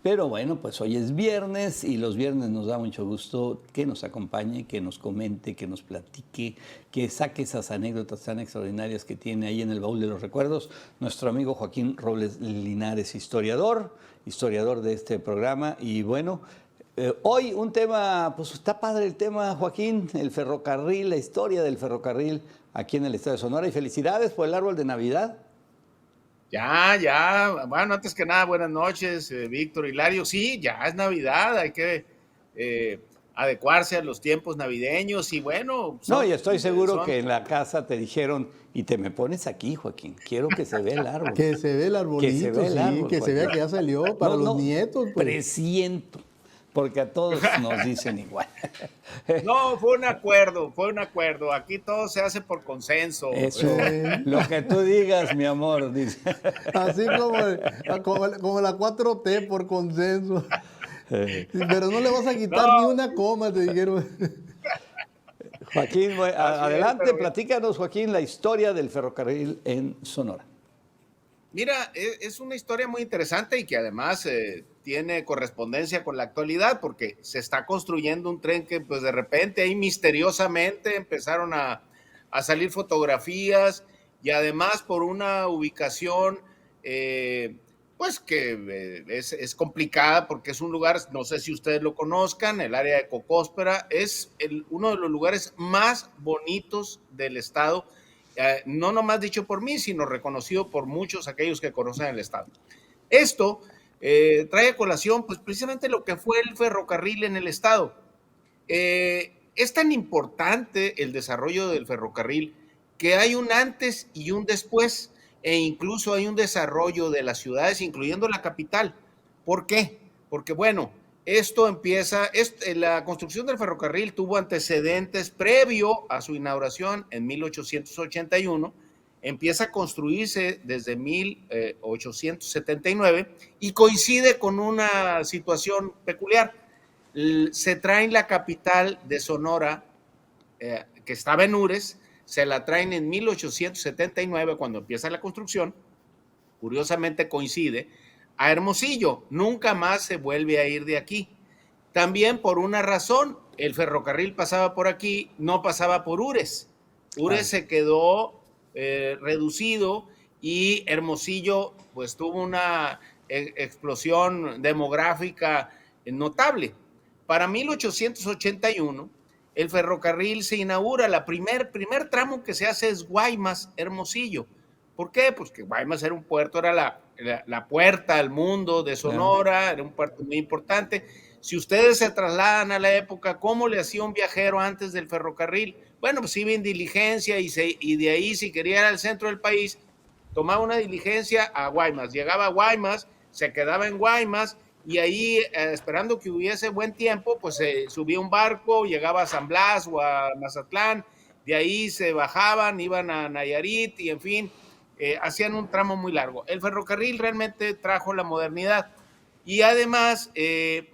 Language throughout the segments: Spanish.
Pero bueno, pues hoy es viernes y los viernes nos da mucho gusto que nos acompañe, que nos comente, que nos platique, que saque esas anécdotas tan extraordinarias que tiene ahí en el baúl de los recuerdos nuestro amigo Joaquín Robles Linares, historiador de este programa. Y bueno, hoy un tema, pues está padre el tema, Joaquín, el ferrocarril, la historia del ferrocarril aquí en el estado de Sonora. Y felicidades por el árbol de Navidad. Ya, bueno, antes que nada, buenas noches, Víctor, Hilario. Sí, ya es Navidad, hay que adecuarse a los tiempos navideños y bueno, No, y estoy seguro son que en la casa te dijeron, y te me pones aquí, Joaquín, quiero que se vea el árbol. Que se ve el Que se arbolito, vea el sí, árbol, que se vea Joaquín. que ya salió para los nietos, pues. Presiento, porque a todos nos dicen igual. No, fue un acuerdo. Aquí todo se hace por consenso. Eso, lo que tú digas, mi amor, dice. Así como la 4T por consenso. Pero no le vas a quitar ni una coma, te dijeron. Joaquín, adelante, pero platícanos, Joaquín, la historia del ferrocarril en Sonora. mira, es una historia muy interesante y que además tiene correspondencia con la actualidad porque se está construyendo un tren que pues de repente ahí misteriosamente empezaron a salir fotografías y además por una ubicación pues que es complicada porque es un lugar, no sé si ustedes lo conozcan, el área de Cocóspera, es uno de los lugares más bonitos del estado, no nomás dicho por mí, sino reconocido por muchos aquellos que conocen el estado. Esto trae a colación pues precisamente lo que fue el ferrocarril en el estado. Es tan importante el desarrollo del ferrocarril que hay un antes y un después, e incluso hay un desarrollo de las ciudades, incluyendo la capital. ¿Por qué? Porque bueno, la construcción del ferrocarril tuvo antecedentes previo a su inauguración en 1881, empieza a construirse desde 1879 y coincide con una situación peculiar. Se traen la capital de Sonora, que estaba en Ures, se la traen en 1879 cuando empieza la construcción, curiosamente coincide, a Hermosillo, nunca más se vuelve a ir de aquí. También por una razón, el ferrocarril pasaba por aquí, no pasaba por Ures. Ures se quedó reducido y Hermosillo pues tuvo una explosión demográfica notable. Para 1881, el ferrocarril se inaugura, primer tramo que se hace es Guaymas-Hermosillo. ¿Por qué? Pues que Guaymas era un puerto, era la puerta al mundo de Sonora, era un puerto muy importante. Si ustedes se trasladan a la época, ¿cómo le hacía un viajero antes del ferrocarril? Bueno, pues iba en diligencia y de ahí, si quería ir al centro del país, tomaba una diligencia a Guaymas. Llegaba a Guaymas, se quedaba en Guaymas y ahí, esperando que hubiese buen tiempo, pues subía un barco, llegaba a San Blas o a Mazatlán, de ahí se bajaban, iban a Nayarit y en fin, hacían un tramo muy largo. El ferrocarril realmente trajo la modernidad y además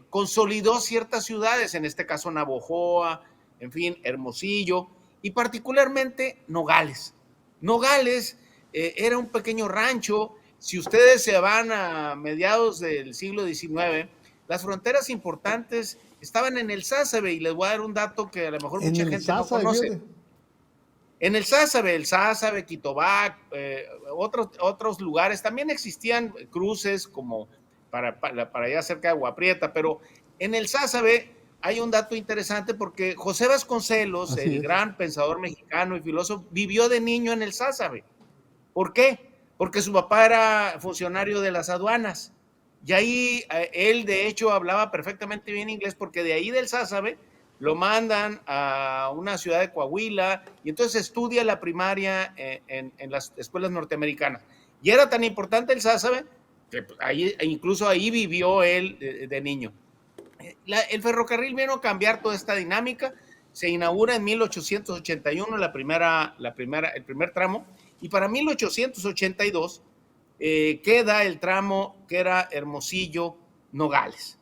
consolidó ciertas ciudades, en este caso Navojoa, en fin, Hermosillo y particularmente Nogales. Nogales era un pequeño rancho. Si ustedes se van a mediados del siglo XIX, las fronteras importantes estaban en el Sázabe y les voy a dar un dato que a lo mejor mucha gente no conoce. En el Sázabe, Quitobac, otros lugares, también existían cruces como para allá cerca de Agua Prieta, pero en el Sázabe hay un dato interesante porque José Vasconcelos, el gran pensador mexicano y filósofo, vivió de niño en el Sázabe. ¿Por qué? Porque su papá era funcionario de las aduanas. Y ahí él, de hecho, hablaba perfectamente bien inglés porque de ahí del Sázabe lo mandan a una ciudad de Coahuila y entonces estudia la primaria en las escuelas norteamericanas. Y era tan importante el Sázabe que incluso ahí vivió él de niño. El ferrocarril vino a cambiar toda esta dinámica. Se inaugura en 1881 el primer tramo y para 1882 queda el tramo que era Hermosillo-Nogales.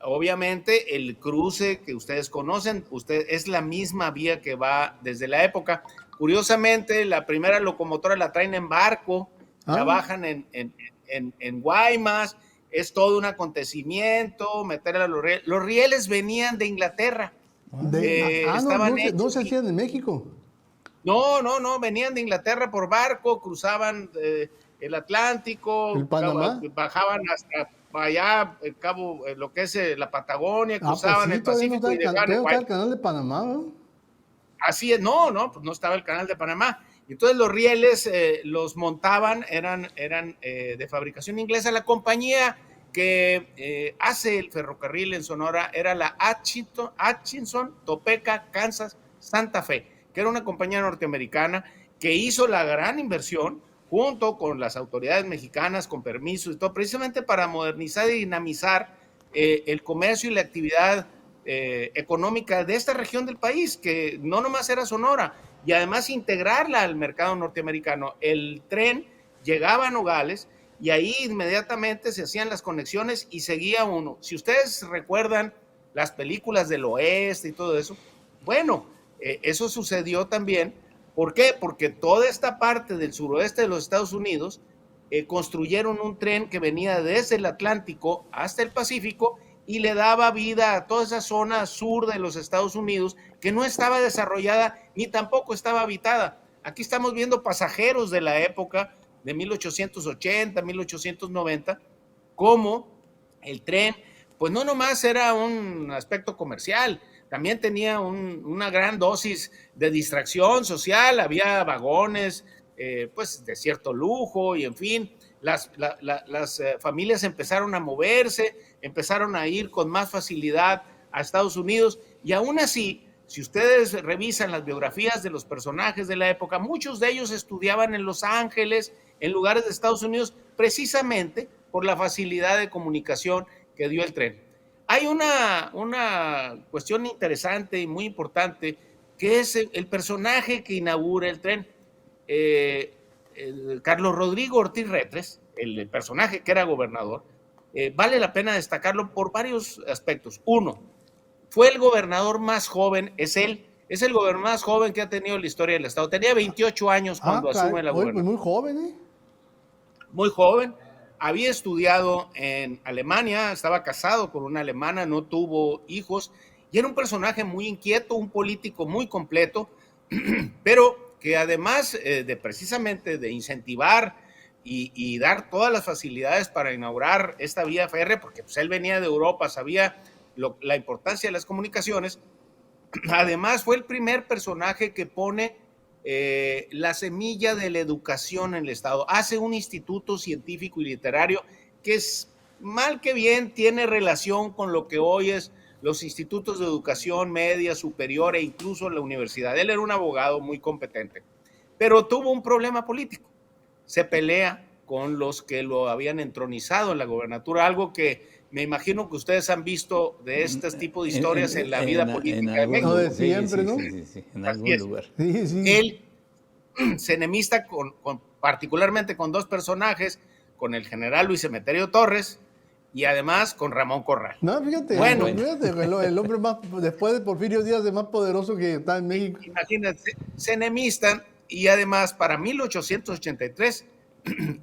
Obviamente el cruce que ustedes conocen, es la misma vía que va desde la época. Curiosamente, la primera locomotora la traen en barco, la bajan en Guaymas, es todo un acontecimiento, meter a los rieles. Los rieles venían de Inglaterra. Estaban no se hacían en México. No, venían de Inglaterra por barco, cruzaban el Atlántico, ¿El Panamá? bajaban hasta allá, cabo, lo que es la Patagonia, Pues cruzaban sí, el Pacífico y llegaban a está el canal de Panamá, ¿no? Así es, pues no estaba el canal de Panamá. Entonces los rieles los montaban, eran de fabricación inglesa. La compañía que hace el ferrocarril en Sonora era la Atchison, Topeka, Kansas, Santa Fe, que era una compañía norteamericana que hizo la gran inversión junto con las autoridades mexicanas, con permisos y todo, precisamente para modernizar y dinamizar el comercio y la actividad económica de esta región del país, que no nomás era Sonora, y además integrarla al mercado norteamericano. El tren llegaba a Nogales y ahí inmediatamente se hacían las conexiones y seguía uno. Si ustedes recuerdan las películas del oeste y todo eso, bueno, eso sucedió también. ¿Por qué? Porque toda esta parte del suroeste de los Estados Unidos construyeron un tren que venía desde el Atlántico hasta el Pacífico y le daba vida a toda esa zona sur de los Estados Unidos que no estaba desarrollada ni tampoco estaba habitada. Aquí estamos viendo pasajeros de la época de 1880, 1890, cómo el tren, pues no nomás era un aspecto comercial, también tenía una gran dosis de distracción social, había vagones pues de cierto lujo y en fin, las familias empezaron a moverse, empezaron a ir con más facilidad a Estados Unidos y aún así, si ustedes revisan las biografías de los personajes de la época, muchos de ellos estudiaban en Los Ángeles, en lugares de Estados Unidos, precisamente por la facilidad de comunicación que dio el tren. Hay una cuestión interesante y muy importante, que es el personaje que inaugura el tren. Carlos Rodrigo Ortiz Retres, el personaje que era gobernador, vale la pena destacarlo por varios aspectos. Uno, fue el gobernador más joven, es el gobernador más joven que ha tenido la historia del estado. Tenía 28 años cuando asume la gobernación. Muy joven, ¿eh? Muy joven. Había estudiado en Alemania, estaba casado con una alemana, no tuvo hijos, y era un personaje muy inquieto, un político muy completo, pero que además precisamente de incentivar y dar todas las facilidades para inaugurar esta vía férrea, porque pues, él venía de Europa, sabía la importancia de las comunicaciones, además fue el primer personaje que pone la semilla de la educación en el Estado. Hace un instituto científico y literario que es mal que bien tiene relación con lo que hoy es los institutos de educación media, superior e incluso la universidad. Él era un abogado muy competente, pero tuvo un problema político. Se pelea con los que lo habían entronizado en la gobernatura, algo que me imagino que ustedes han visto de este tipo de historias en la vida política de México. No de siempre, ¿no? Sí, en algún lugar. Sí. Él se enemista particularmente con dos personajes, con el general Luis Emeterio Torres y además con Ramón Corral. No, fíjate, el hombre más, después de Porfirio Díaz, el más poderoso que está en México. Imagínate, se enemistan y además para 1883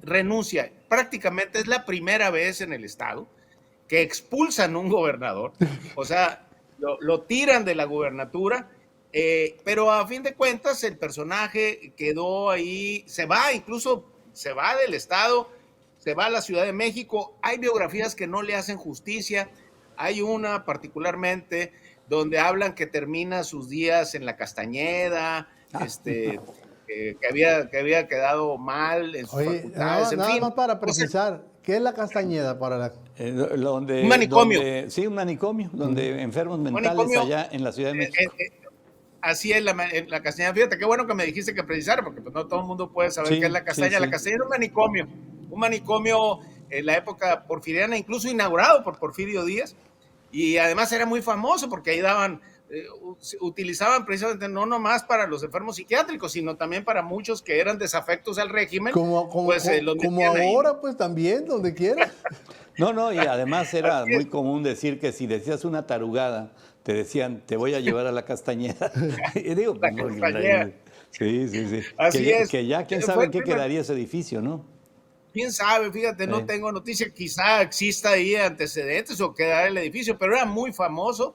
renuncia. Prácticamente es la primera vez en el estado que expulsan un gobernador, o sea, lo tiran de la gubernatura, pero a fin de cuentas el personaje quedó ahí, incluso se va del estado, se va a la Ciudad de México. Hay biografías que no le hacen justicia, hay una particularmente donde hablan que termina sus días en la Castañeda, que había quedado mal en sus facultades. Nada más para precisar, ¿qué es la Castañeda para la...? Un manicomio. Un manicomio, donde enfermos mentales allá en la Ciudad de México. Así es la Castañeda. Fíjate, qué bueno que me dijiste que precisara, porque pues, no todo el mundo puede saber qué es la Castañeda. Sí. La Castañeda era un manicomio en la época porfiriana, incluso inaugurado por Porfirio Díaz, y además era muy famoso porque ahí utilizaban precisamente no nomás para los enfermos psiquiátricos, sino también para muchos que eran desafectos al régimen. Como ahora, ahí. Pues también, donde quiera. No, y además era muy común decir que si decías una tarugada, te decían, te voy a llevar a la Castañeda. Y digo, la Castañeda. Sí. Así es. Que ya quién sabe en qué quedaría ese edificio, ¿no? quién sabe, fíjate, no tengo noticia, quizá exista ahí antecedentes o quedara el edificio, pero era muy famoso.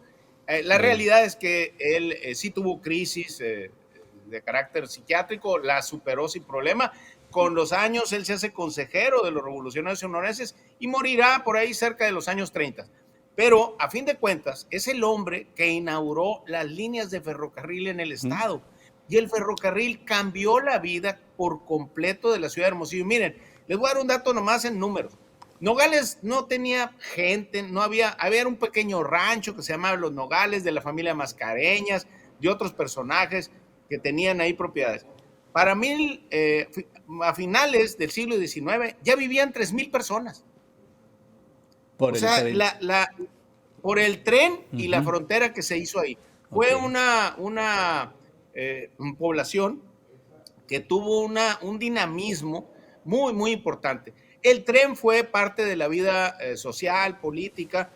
La realidad es que él sí tuvo crisis de carácter psiquiátrico, la superó sin problema. Con los años él se hace consejero de los revolucionarios sonorenses y morirá por ahí cerca de los años 30. Pero a fin de cuentas es el hombre que inauguró las líneas de ferrocarril en el estado. Y el ferrocarril cambió la vida por completo de la ciudad de Hermosillo. Miren, les voy a dar un dato nomás en números. Nogales no tenía gente, no había un pequeño rancho que se llamaba Los Nogales, de la familia Mascareñas, de otros personajes que tenían ahí propiedades. Para a finales del siglo XIX ya vivían 3,000 personas. Por el tren y la frontera que se hizo ahí. Fue una población que tuvo un dinamismo muy, muy importante. El tren fue parte de la vida social, política,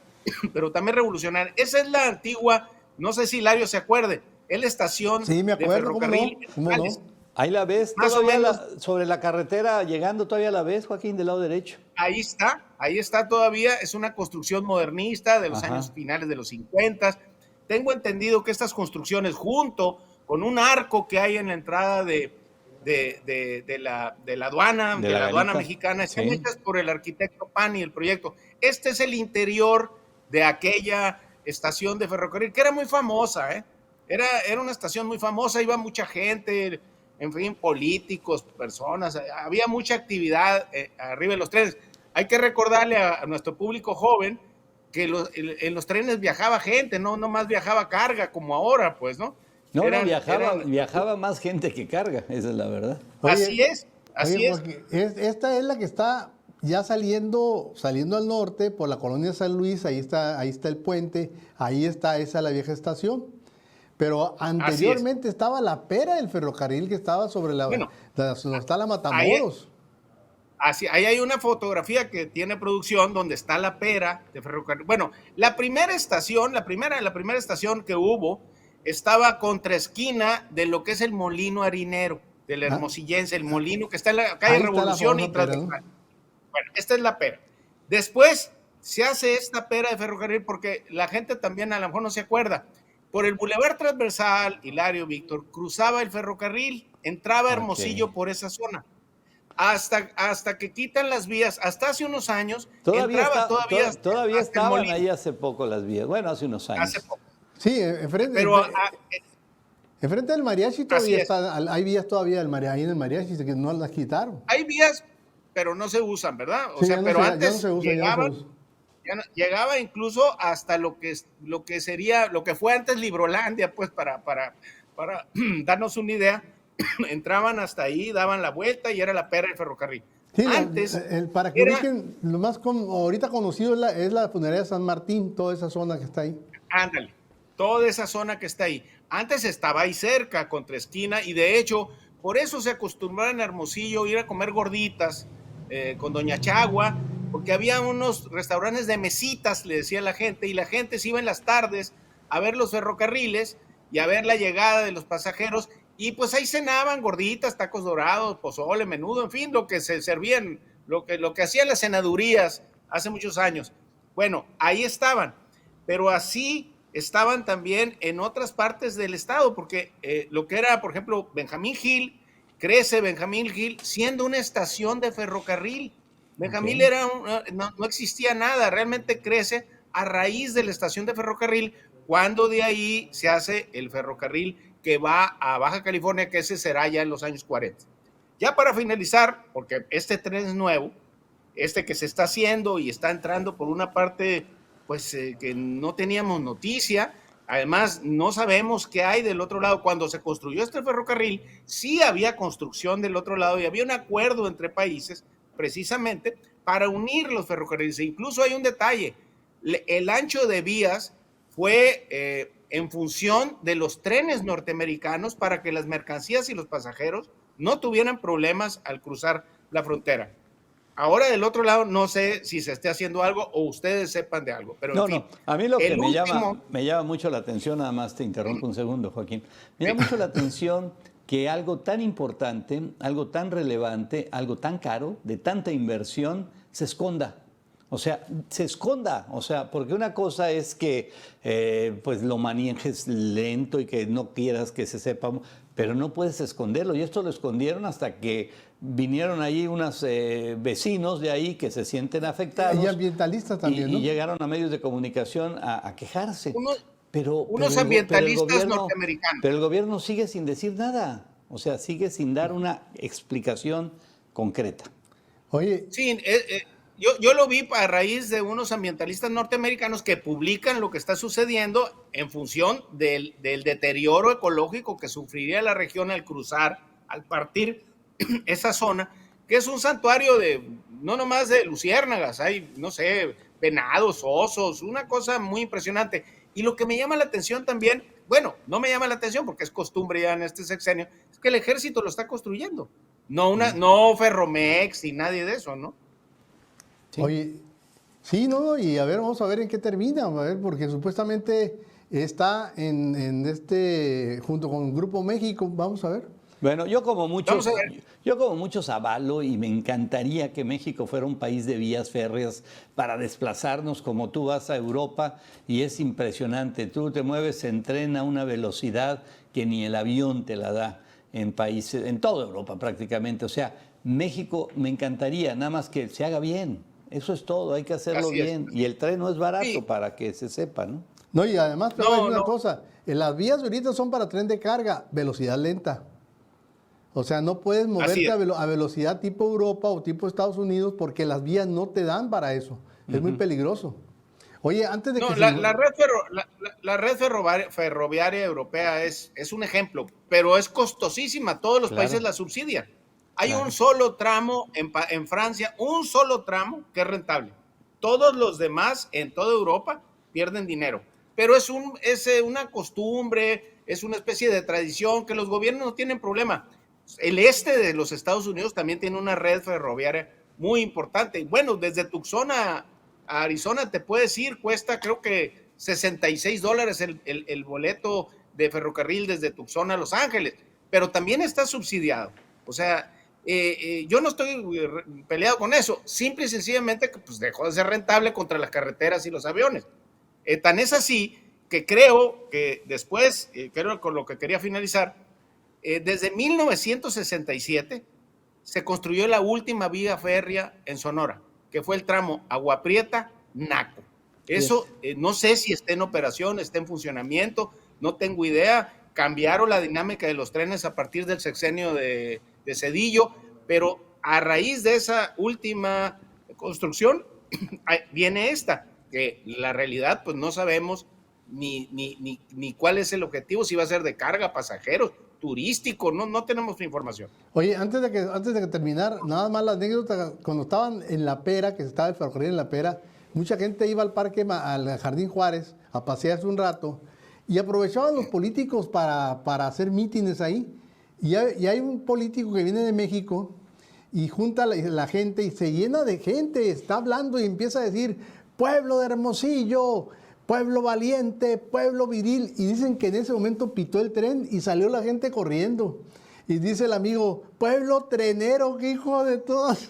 pero también revolucionaria. Esa es la antigua, no sé si Hilario se acuerde, es la estación de ferrocarril. ¿Cómo no? Ahí la ves, más o menos, sobre la carretera, llegando todavía la ves, Joaquín, del lado derecho. Ahí está todavía, es una construcción modernista de los años finales de los 50. Tengo entendido que estas construcciones, junto con un arco que hay en la entrada de la aduana, de la aduana mexicana, están hechas por el arquitecto Pani, el proyecto. Este es el interior de aquella estación de ferrocarril, que era muy famosa, ¿eh? Era una estación muy famosa, iba mucha gente, en fin, políticos, personas, había mucha actividad arriba de los trenes. Hay que recordarle a nuestro público joven que en los trenes viajaba gente, no más viajaba carga como ahora, pues, ¿no? Viajaba más gente que carga, esa es la verdad. Así es. Esta es la que está ya saliendo al norte por la colonia San Luis, ahí está el puente, esa es la vieja estación. Pero anteriormente estaba la pera del ferrocarril que estaba sobre donde está la Matamoros. Ahí hay una fotografía que tiene producción donde está la pera de ferrocarril. Bueno, la primera estación que hubo estaba contra esquina de lo que es el molino harinero del hermosillense, el molino que está en la calle Revolución y Transversal. Bueno, esta es la pera. Después se hace esta pera de ferrocarril porque la gente también a lo mejor no se acuerda. Por el Boulevard Transversal, Hilario, Víctor, cruzaba el ferrocarril, entraba a Hermosillo por esa zona. Hasta que quitan las vías, hasta hace unos años, todavía estaban ahí hace poco las vías. Bueno, hace unos años. Hace poco. Sí, enfrente del mariachi todavía hay vías todavía ahí en el mariachi que no las quitaron. Hay vías, pero no se usan, ¿verdad? Pero antes llegaba incluso hasta lo que fue antes Librolandia, pues para darnos una idea, entraban hasta ahí, daban la vuelta y era la pera del ferrocarril. Sí, para que ubiquen, lo más ahorita conocido es la funeraria San Martín, toda esa zona que está ahí. Ándale, toda esa zona que está ahí. Antes estaba ahí cerca, contra esquina, y de hecho, por eso se acostumbraba en Hermosillo ir a comer gorditas con Doña Chagua, porque había unos restaurantes de mesitas, le decía la gente, y la gente se iba en las tardes a ver los ferrocarriles y a ver la llegada de los pasajeros, y pues ahí cenaban gorditas, tacos dorados, pozole, menudo, en fin, lo que se servían, lo que hacían las cenadurías hace muchos años. Bueno, ahí estaban, pero así estaban también en otras partes del estado, porque lo que era, por ejemplo, Benjamín Gil, crece Benjamín Gil siendo una estación de ferrocarril. Benjamín no existía nada, realmente crece a raíz de la estación de ferrocarril, cuando de ahí se hace el ferrocarril que va a Baja California, que ese será ya en los años 40. Ya para finalizar, porque este tren es nuevo, este que se está haciendo y está entrando por una parte, pues que no teníamos noticia, además no sabemos qué hay del otro lado. Cuando se construyó este ferrocarril, sí había construcción del otro lado y había un acuerdo entre países precisamente para unir los ferrocarriles. E incluso hay un detalle, el ancho de vías fue en función de los trenes norteamericanos para que las mercancías y los pasajeros no tuvieran problemas al cruzar la frontera. Ahora del otro lado no sé si se esté haciendo algo o ustedes sepan de algo, pero en fin. A mí lo que me llama mucho la atención, nada más te interrumpo un segundo, Joaquín, me llama mucho la atención que algo tan importante, algo tan relevante, algo tan caro, de tanta inversión, se esconda. O sea, se esconda. O sea, porque una cosa es que pues lo manejes lento y que no quieras que se sepa, pero no puedes esconderlo. Y esto lo escondieron hasta que vinieron ahí unos vecinos de ahí que se sienten afectados. Y ambientalistas también, ¿no? Y llegaron a medios de comunicación a quejarse. Unos ambientalistas norteamericanos. Pero el gobierno sigue sin decir nada. O sea, sigue sin dar una explicación concreta. Oye. Sí, yo lo vi a raíz de unos ambientalistas norteamericanos que publican lo que está sucediendo en función del deterioro ecológico que sufriría la región al cruzar, al partir esa zona, que es un santuario no nomás de luciérnagas, hay, no sé, venados, osos, una cosa muy impresionante. Y lo que me llama la atención también, bueno, no me llama la atención porque es costumbre ya en este sexenio, es que el ejército lo está construyendo, no Ferromex y nadie de eso, ¿no? Sí. Oye, sí, no, y a ver, vamos a ver en qué termina, a ver, porque supuestamente está junto con Grupo México, vamos a ver. Bueno, yo como muchos avalo y me encantaría que México fuera un país de vías férreas para desplazarnos como tú vas a Europa y es impresionante. Tú te mueves en tren a una velocidad que ni el avión te la da en países, en toda Europa prácticamente. O sea, México me encantaría, nada más que se haga bien. Eso es todo, hay que hacerlo bien. Y el tren no es barato, sí, para que se sepa, ¿no? No, y además te voy a decir una cosa, las vías ahorita son para tren de carga, velocidad lenta. O sea, no puedes moverte a velocidad tipo Europa o tipo Estados Unidos porque las vías no te dan para eso. Es muy peligroso. Oye, antes de que... La red ferroviaria europea es un ejemplo, pero es costosísima. Todos los países la subsidian. Hay un solo tramo en Francia, un solo tramo que es rentable. Todos los demás en toda Europa pierden dinero. Pero es una costumbre, es una especie de tradición que los gobiernos no tienen problema. El este de los Estados Unidos también tiene una red ferroviaria muy importante. Bueno, desde Tucson a Arizona te puedes ir, cuesta creo que $66 el boleto de ferrocarril desde Tucson a Los Ángeles, pero también está subsidiado. O sea, yo no estoy peleado con eso, simple y sencillamente que pues, dejó de ser rentable contra las carreteras y los aviones. Tan es así que creo que después, creo con lo que quería finalizar, desde 1967 se construyó la última vía férrea en Sonora, que fue el tramo Agua Prieta-Naco. Eso no sé si está en operación, está en funcionamiento, no tengo idea. Cambiaron la dinámica de los trenes a partir del sexenio de Zedillo, pero a raíz de esa última construcción viene esta, que la realidad pues no sabemos ni cuál es el objetivo, si va a ser de carga, pasajeros, turístico, no tenemos información. Oye, antes de que terminar, nada más la anécdota, cuando estaban en La Pera, que estaba el ferrocarril en La Pera, mucha gente iba al parque, al Jardín Juárez, a pasearse un rato, y aprovechaban los políticos para hacer mítines ahí. Y hay un político que viene de México y junta la gente y se llena de gente, está hablando y empieza a decir, pueblo de Hermosillo, pueblo valiente, pueblo viril. Y dicen que en ese momento pitó el tren y salió la gente corriendo. Y dice el amigo, pueblo trenero, qué hijo de todas.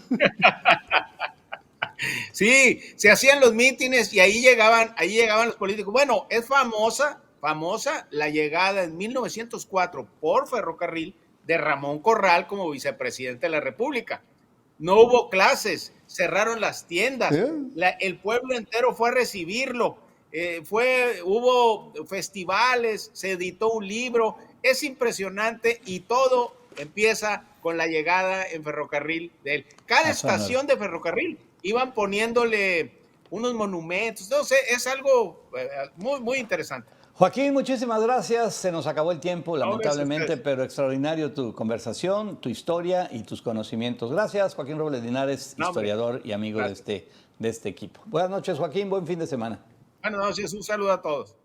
Sí, se hacían los mítines y ahí llegaban los políticos. Bueno, es famosa la llegada en 1904 por ferrocarril de Ramón Corral como vicepresidente de la República. No hubo clases, cerraron las tiendas, el pueblo entero fue a recibirlo. Hubo festivales, se editó un libro, es impresionante y todo empieza con la llegada en ferrocarril de él. Cada estación de ferrocarril iban poniéndole unos monumentos, no sé, es algo muy, muy interesante. Joaquín, muchísimas gracias. Se nos acabó el tiempo, lamentablemente, pero extraordinario tu conversación, tu historia y tus conocimientos. Gracias, Joaquín Robles Linares, historiador y amigo de este equipo. Buenas noches, Joaquín. Buen fin de semana. Buenas noches. Un saludo a todos.